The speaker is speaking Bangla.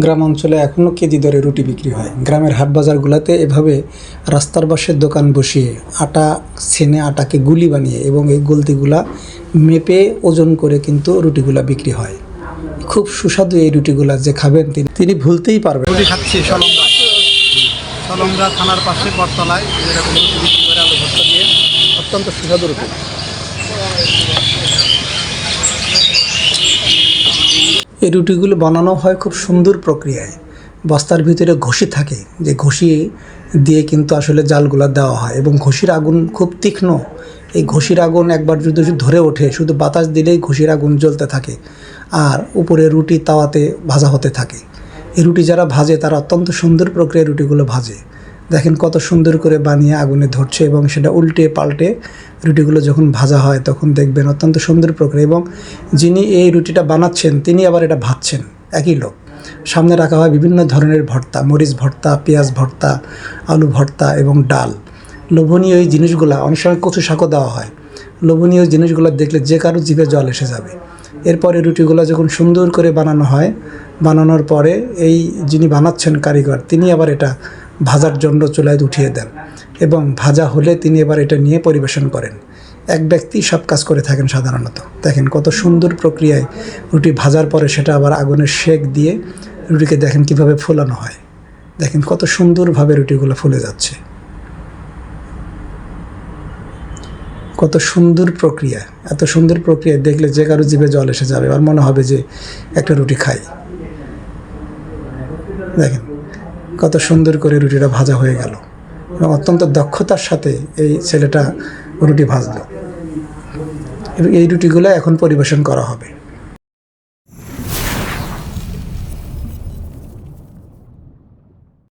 গ্রাম অঞ্চলে এখনও কেজি দরে রুটি বিক্রি হয়। গ্রামের হাট বাজারগুলোতে এভাবে রাস্তার পাশে দোকান বসিয়ে আটা ছেনে আটাকে গুলি বানিয়ে এবং এই গুলতিগুলা মেপে ওজন করে কিন্তু রুটিগুলা বিক্রি হয়। খুব সুস্বাদু এই রুটিগুলা, যে খাবেন তিনি ভুলতেই পারবেন। রুটি খাচ্ছি সলংগা থানার পাশে বটতলায় এরকম রুটি বিক্রি করে আলু ভর্তা দিয়ে, অত্যন্ত সুস্বাদু রুটি। এই রুটিগুলো বানানো হয় খুব সুন্দর প্রক্রিয়ায়। বস্তার ভিতরে ঘষি থাকে, যে ঘষি দিয়ে কিন্তু আসলে জালগুলা দেওয়া হয় এবং ঘষির আগুন খুব তীক্ষ্ণ। এই ঘষির আগুন একবার যদি ধরে ওঠে, শুধু বাতাস দিলেই ঘষির আগুন জ্বলতে থাকে আর উপরে রুটি তাওয়াতে ভাজা হতে থাকে। এই রুটি যারা ভাজে তারা অত্যন্ত সুন্দর প্রক্রিয়ায় রুটিগুলো ভাজে। দেখেন কত সুন্দর করে বানিয়ে আগুনে ধরছে এবং সেটা উল্টে পাল্টে রুটিগুলো যখন ভাজা হয় তখন দেখবেন অত্যন্ত সুন্দর প্রক্রিয়া। এবং যিনি এই রুটিটা বানাচ্ছেন তিনি আবার এটা ভাজছেন, একই লোক। সামনে রাখা হয় বিভিন্ন ধরনের ভর্তা, মরিচ ভর্তা, পেঁয়াজ ভর্তা, আলু ভর্তা এবং ডাল। লোভনীয় এই জিনিসগুলো, অনেক সময় কচু শাকও দেওয়া হয়। লোভনীয় জিনিসগুলো দেখলে যে কারো জিভে জল এসে যাবে। এরপরে রুটিগুলো যখন সুন্দর করে বানানো হয়, বানানোর পরে এই যিনি বানাচ্ছেন কারিগর, তিনি আবার এটা ভাজার জন্য চুলায় উঠিয়ে দেন এবং ভাজা হলে তিনি এবার এটা নিয়ে পরিবেশন করেন। এক ব্যক্তি সব কাজ করে থাকেন সাধারণত। দেখেন কত সুন্দর প্রক্রিয়ায় রুটি ভাজার পরে সেটা আবার আগুনের শেক দিয়ে রুটিকে দেখেন কিভাবে ফোলানো হয়। দেখেন কত সুন্দরভাবে রুটিগুলো ফুলে যাচ্ছে। কত সুন্দর প্রক্রিয়া। এত সুন্দর প্রক্রিয়া দেখলে যে কারো জিভে জল এসে যাবে, আর মনে হবে যে একটা রুটি খাই। দেখেন কত সুন্দর করে রুটিটা ভাজা হয়ে গেল এবং অত্যন্ত দক্ষতার সাথে এই ছেলেটা রুটি ভাজলো। এই রুটিগুলো এখন পরিবেশন করা হবে।